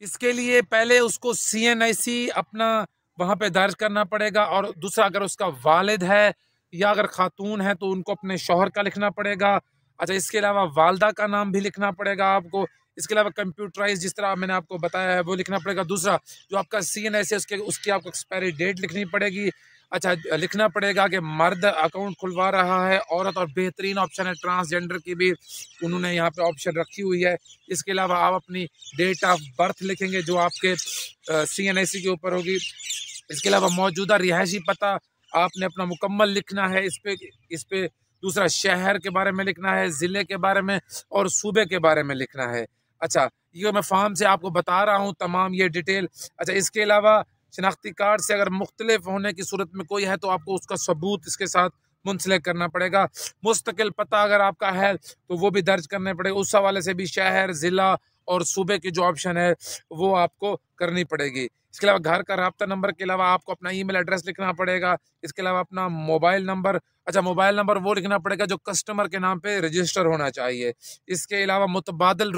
इसके लिए पहले उसको CNIC अपना वहाँ पे दर्ज करना पड़ेगा, और दूसरा अगर उसका वालिद है या अगर खातून है तो उनको अपने शौहर का लिखना पड़ेगा। अच्छा, इसके अलावा वालदा का नाम भी लिखना पड़ेगा आपको। इसके अलावा कंप्यूटराइज जिस तरह मैंने आपको बताया है वो लिखना पड़ेगा। दूसरा जो आपका CNIC है उसकी आपको एक्सपायरी डेट लिखनी पड़ेगी। अच्छा, लिखना पड़ेगा कि मर्द अकाउंट खुलवा रहा है, औरत, और बेहतरीन ऑप्शन है ट्रांसजेंडर की भी उन्होंने यहाँ पे ऑप्शन रखी हुई है। इसके अलावा आप अपनी डेट ऑफ बर्थ लिखेंगे जो आपके CNIC के ऊपर होगी। इसके अलावा मौजूदा रिहायशी पता आपने अपना मुकम्मल लिखना है इस पे। दूसरा शहर के बारे में लिखना है, ज़िले के बारे में और सूबे के बारे में लिखना है। अच्छा, ये मैं फॉर्म से आपको बता रहा हूँ तमाम ये डिटेल। अच्छा, इसके अलावा शनाख्ती कार्ड से अगर मुख्तलिफ होने की सूरत में कोई है तो आपको उसका सबूत इसके साथ मुंसलिक करना पड़ेगा। मुस्तकिल पता अगर आपका है तो वो भी दर्ज करने पड़ेगा। उस हवाले से भी शहर, ज़िला और सूबे की जो ऑप्शन है वो आपको करनी पड़ेगी। इसके अलावा घर का राब्ता नंबर के अलावा आपको अपना ईमेल एड्रेस लिखना पड़ेगा। इसके अलावा अपना मोबाइल नंबर, अच्छा मोबाइल नंबर वो लिखना पड़ेगा जो कस्टमर के नाम पे रजिस्टर होना चाहिए। इसके अलावा मुतबादिल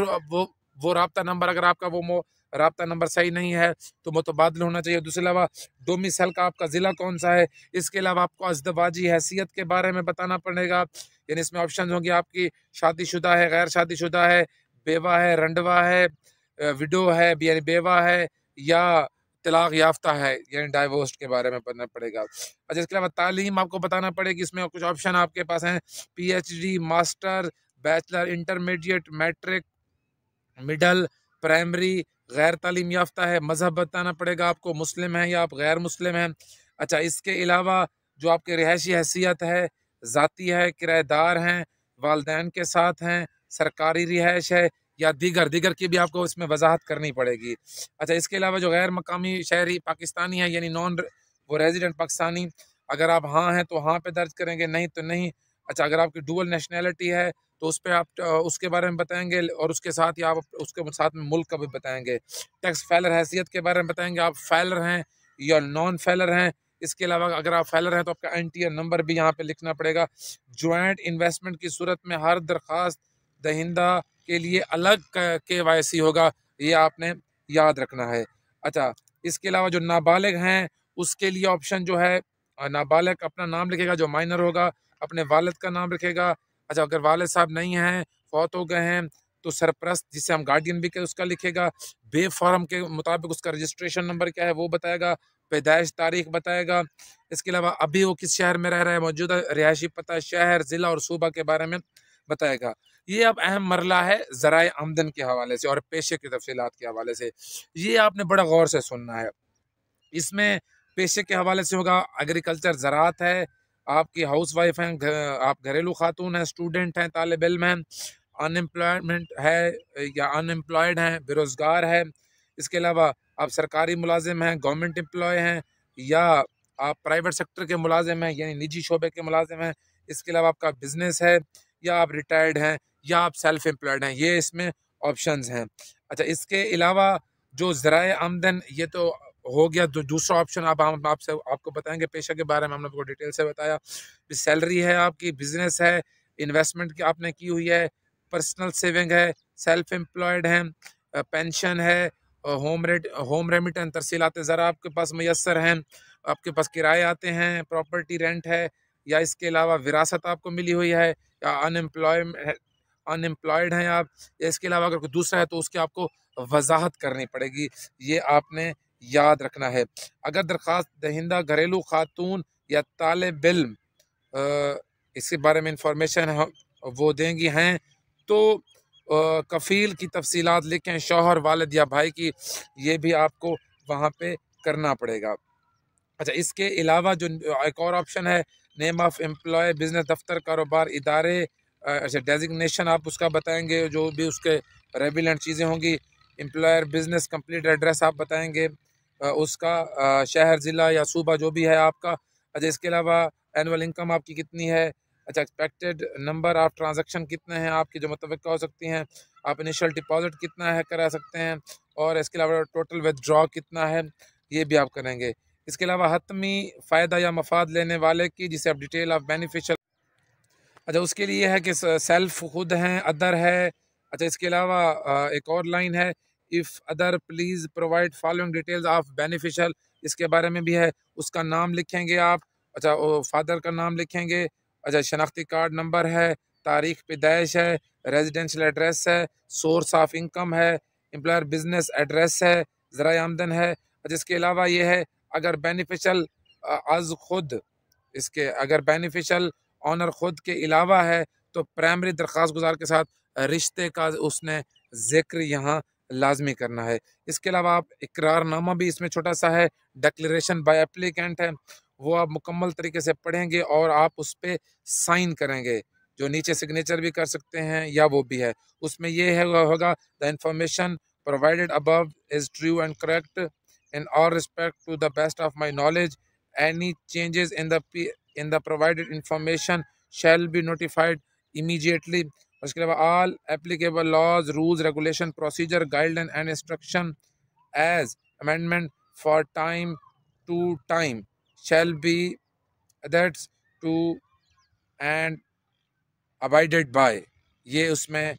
वो राब्ता नंबर अगर आपका वो राब्ता नंबर सही नहीं है तो मुतबादिल होना चाहिए। दूसरे अलावा डोमिसाइल का आपका ज़िला कौन सा है। इसके अलावा आपको अज़दवाजी हैसियत के बारे में बताना पड़ेगा, यानी इसमें ऑप्शन होंगे आपकी शादीशुदा है, गैर शादीशुदा है, बेवा है, रंडवा है, विडो है यानी बेवा है, या तलाक याफ्ता है यानी डाइवोर्स के बारे में पढ़ना पड़ेगा। अच्छा, इसके अलावा तालीम आपको बताना पड़ेगी। इसमें कुछ ऑप्शन आपके पास हैं, PhD, master, bachelor, intermediate, matric, middle, primary, गैर तालीम याफ्ता है। मज़हब बताना पड़ेगा आपको, मुस्लिम है या आप गैर मुस्लिम हैं। अच्छा, इसके अलावा जो आपकी रिहायशी हैसियत है, ज़ाती है, किराएदार हैं, वालदैन के साथ हैं, सरकारी रिहाइश है या दीगर दीगर की भी आपको इसमें वजाहत करनी पड़ेगी। अच्छा, इसके अलावा जो गैर मकामी शहरी पाकिस्तानी है यानी नॉन वो रेजिडेंट पाकिस्तानी, अगर आप हाँ हैं तो हाँ पे दर्ज करेंगे, नहीं तो नहीं। अच्छा, अगर आपकी डुअल नेशनैलिटी है तो उस पर आप उसके बारे में बताएंगे, और उसके साथ ही आप उसके साथ में मुल्क का भी बताएंगे। टैक्स फाइलर हैसियत के बारे में बताएंगे, आप फाइलर हैं या नॉन फाइलर हैं। इसके अलावा अगर आप फाइलर हैं तो आपका NTR नंबर भी यहाँ पे लिखना पड़ेगा। ज्वाइंट इन्वेस्टमेंट की सूरत में हर दरख्वास्त दहिंदा के लिए अलग KYC होगा, ये आपने याद रखना है। अच्छा, इसके अलावा जो नाबालिग हैं उसके लिए ऑप्शन जो है, नाबालिग अपना नाम लिखेगा जो माइनर होगा, अपने वालिद का नाम लिखेगा। अच्छा, अगर वालिद साहब नहीं हैं, फौत हो गए हैं, तो सरपरस्त जिसे हम गार्डियन भी कहते उसका लिखेगा। बे फॉर्म के मुताबिक उसका रजिस्ट्रेशन नंबर क्या है वो बताएगा, पैदाइश तारीख बताएगा। इसके अलावा अभी वो किस शहर में रह रहा है, मौजूदा रिहायशी पता, शहर, ज़िला और सूबा के बारे में बताएगा। ये अब अहम मरला है ज़राए आमदन के हवाले से और पेशे की तफसीलात के हवाले से। ये आपने बड़ा गौर से सुनना है। इसमें पेशे के हवाले से होगा, एग्रीकल्चर ज़राअत है, आपकी हाउस वाइफ हैं, आप घरेलू खातून हैं, स्टूडेंट हैं, तालिब इल्म हैं, अनएम्प्लॉयमेंट है या अनएम्प्लॉयड हैं, बेरोज़गार है। इसके अलावा आप सरकारी मुलाजिम हैं, गवर्नमेंट एम्प्लॉय हैं, या आप प्राइवेट सेक्टर के मुलाजिम हैं यानी निजी शोबे के मुलाजिम हैं। इसके अलावा आपका बिजनेस है, या आप रिटायर्ड हैं, या आप सेल्फ एम्प्लॉयड हैं। ये इसमें ऑप्शंस हैं। अच्छा, इसके अलावा जो ज़राए आमदन, ये तो हो गया। जो दूसरा ऑप्शन अब हम आपको बताएंगे पेशा के बारे में, हमने आपको डिटेल से बताया। सैलरी है आपकी, बिजनेस है, इन्वेस्टमेंट की आपने की हुई है, पर्सनल सेविंग है, सेल्फ एम्प्लॉयड हैं, पेंशन है, होम रेमिटेंस तरसीलात ज़रा आपके पास मैसर हैं, आपके पास किराए आते हैं, प्रॉपर्टी रेंट है, या इसके अलावा विरासत आपको मिली हुई है, या अनएम्प्लॉयड हैं आप, या इसके अलावा अगर कोई दूसरा है तो उसकी आपको वजाहत करनी पड़ेगी। ये आपने याद रखना है। अगर दरख्वास्त दहिंदा घरेलू खातून या तालिब इल्म इसके बारे में इंफॉर्मेशन वो देंगी हैं तो कफ़ील की तफसीलात लिखें, शौहर, वालिद या भाई की, ये भी आपको वहाँ पे करना पड़ेगा। अच्छा, इसके अलावा जो एक और ऑप्शन है, नेम ऑफ एम्प्लॉय, बिजनेस, दफ्तर, कारोबार, इदारे, अच्छा डेजिग्नेशन आप उसका बताएंगे, जो भी उसके रेविलेंट चीज़ें होंगी। एम्प्लॉयर, बिजनेस, कंप्लीट एड्रेस आप बताएंगे, उसका शहर, ज़िला या सूबा जो भी है आपका। अच्छा, इसके अलावा एनुअल इनकम आपकी कितनी है। अच्छा, एक्सपेक्टेड नंबर ऑफ ट्रांजैक्शन कितने हैं आपकी जो मुतवक्का हो सकती हैं। आप इनिशियल डिपॉजिट कितना है करा सकते हैं, और इसके अलावा टोटल विदड्रॉ कितना है, ये भी आप करेंगे। इसके अलावा हतमी फ़ायदा या मफाद लेने वाले की, जिसे आप डिटेल ऑफ बेनिफिशियल, अच्छा उसके लिए है कि सेल्फ खुद हैं, अदर है। अच्छा, इसके अलावा एक और लाइन है, if other please provide following details of beneficial, इसके बारे में भी है। उसका नाम लिखेंगे आप, अच्छा फादर का नाम लिखेंगे, अच्छा शनाख्ती कार्ड नंबर है, तारीख पैदाइश है, रेजिडेंशियल एड्रेस है, सोर्स ऑफ इनकम है, एम्प्लॉयर बिजनेस एड्रेस है, ज़राए आमदन है। जिसके अलावा ये है अगर बेनिफिशियल अज खुद, इसके अगर बेनिफिशियल ऑनर खुद के अलावा है तो प्राइमरी दरख्वास्त गुजार के साथ रिश्ते का उसने जिक्र यहाँ लाजमी करना है। इसके अलावा आप इकरारनामा भी इसमें छोटा सा है, डिक्लेरेशन बाय एप्लीकेंट है, वो आप मुकम्मल तरीके से पढ़ेंगे और आप उस पर साइन करेंगे। जो नीचे सिग्नेचर भी कर सकते हैं या वो भी है, उसमें ये है होगा the information provided above is true and correct in all respect to the best of my knowledge. Any changes in the provided information shall be notified immediately. उसके अलावा all applicable laws, rules, regulation, procedure, guideline and instruction as amendment for time to time shall be adhered to and abided by. ये उसमें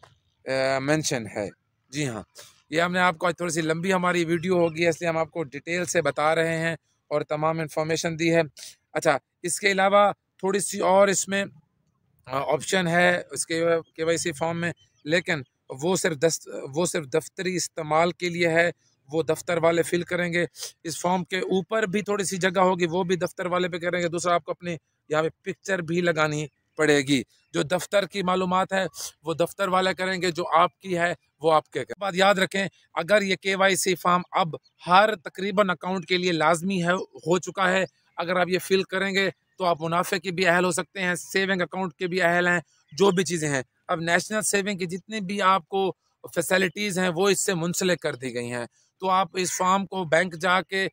mention है। जी हाँ, ये हमने आपको आज थोड़ी सी लंबी हमारी वीडियो होगी इसलिए हम आपको डिटेल से बता रहे हैं और तमाम इन्फॉर्मेशन दी है। अच्छा, इसके अलावा थोड़ी सी और इसमें ऑप्शन है इसके KYC फॉर्म में, लेकिन वो सिर्फ दफ्तरी इस्तेमाल के लिए है, वो दफ्तर वाले फिल करेंगे। इस फॉर्म के ऊपर भी थोड़ी सी जगह होगी, वो भी दफ्तर वाले पे करेंगे। दूसरा आपको अपने यहाँ पे पिक्चर भी लगानी पड़ेगी। जो दफ्तर की मालूमात है वो दफ्तर वाले करेंगे, जो आपकी है वो आपके। बात याद रखें, अगर ये KYC फॉर्म अब हर तकरीबन अकाउंट के लिए लाजमी है, हो चुका है, अगर आप ये फिल करेंगे तो आप मुनाफे के भी अहल हो सकते हैं, सेविंग अकाउंट के भी अहल हैं, जो भी चीज़ें हैं। अब नेशनल सेविंग की जितनी भी आपको फैसिलिटीज़ हैं वो इससे मुंसलिक कर दी गई हैं। तो आप इस फॉर्म को बैंक जाके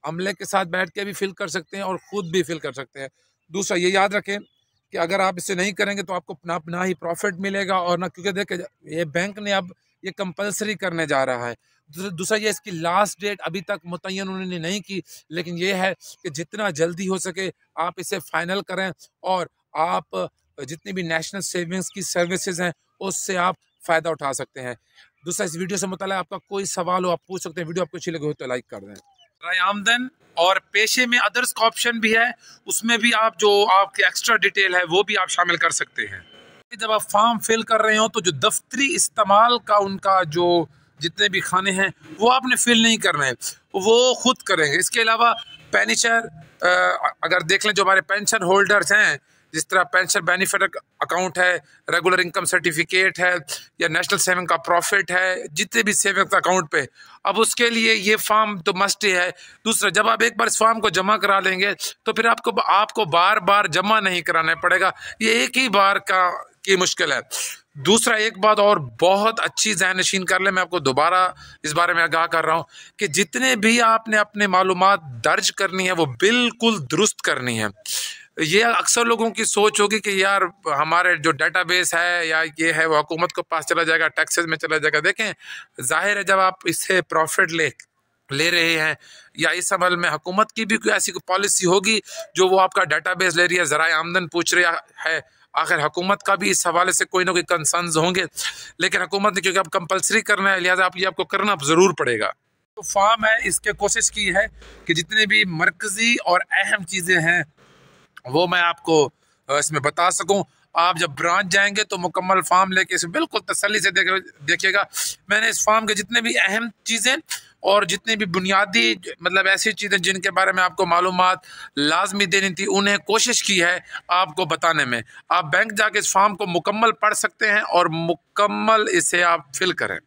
अमले के साथ बैठ के भी फिल कर सकते हैं और ख़ुद भी फिल कर सकते हैं। दूसरा ये याद रखें कि अगर आप इसे नहीं करेंगे तो आपको ना ही प्रॉफिट मिलेगा और ना, क्योंकि देखिए ये बैंक ने अब ये कंपलसरी करने जा रहा है। दूसरा ये इसकी लास्ट डेट अभी तक मुतय्यन उन्होंने नहीं की, लेकिन ये है कि जितना जल्दी हो सके आप इसे फाइनल करें और आप जितनी भी नेशनल सेविंग्स की सर्विसेज हैं उससे आप फ़ायदा उठा सकते हैं। दूसरा, इस वीडियो से मुताल्लिक़ आपका कोई सवाल हो आप पूछ सकते हैं। वीडियो आपको अच्छी लगी हो तो लाइक कर दें। ज़राए आमदन और पेशे में अदर्स का ऑप्शन भी है, उसमें भी आप जो आपकी एक्स्ट्रा डिटेल है वो भी आप शामिल कर सकते हैं। जब आप फॉर्म फिल कर रहे हो तो जो दफ्तरी इस्तेमाल का उनका जो जितने भी खाने हैं वो आपने फिल नहीं करना है, वो खुद करेंगे। इसके अलावा पेंशन, अगर देख लें जो हमारे पेंशन होल्डर्स हैं, जिस तरह पेंशन बेनिफिट अकाउंट है, रेगुलर इनकम सर्टिफिकेट है या नेशनल सेविंग का प्रॉफिट है, जितने भी सेविंग अकाउंट पे, अब उसके लिए ये फॉर्म तो मस्ट ही है। दूसरा, जब आप एक बार इस फॉर्म को जमा करा लेंगे तो फिर आपको बार बार जमा नहीं कराना पड़ेगा, ये एक ही बार की मुश्किल है। दूसरा, एक बात और बहुत अच्छी ज़हन नशीन कर ले, मैं आपको दोबारा इस बारे में आगाह कर रहा हूँ कि जितने भी आपने अपने मालूमात दर्ज करनी है वो बिल्कुल दुरुस्त करनी है। ये अक्सर लोगों की सोच होगी कि यार हमारे जो डेटाबेस है या ये है वो हुकूमत के पास चला जाएगा, टैक्सेस में चला जाएगा। देखें, जाहिर है जब आप इससे प्रॉफिट ले रहे हैं या इस अमल में हुकूमत की भी कोई ऐसी पॉलिसी होगी जो वो आपका डेटाबेस ले रही है, ज़राए आमदन पूछ रही है, आखिर हुकूमत का भी इस हवाले से कोई ना कोई कंसर्न्स होंगे। लेकिन हुकूमत ने क्योंकि अब कंपलसरी करना है, लिहाजा आपको करना ज़रूर पड़ेगा। तो फॉर्म है, इसके कोशिश की है कि जितने भी मरकज़ी और अहम चीज़ें हैं वो मैं आपको इसमें बता सकूं। आप जब ब्रांच जाएंगे तो मुकम्मल फॉर्म लेके इसे बिल्कुल तसल्ली से देखिएगा। मैंने इस फॉर्म के जितने भी अहम चीज़ें और जितनी भी बुनियादी मतलब ऐसी चीज़ें जिनके बारे में आपको मालूमात लाजमी देनी थी उन्हें कोशिश की है आपको बताने में। आप बैंक जाके इस फॉर्म को मुकम्मल पढ़ सकते हैं और मुकम्मल इसे आप फिल करें।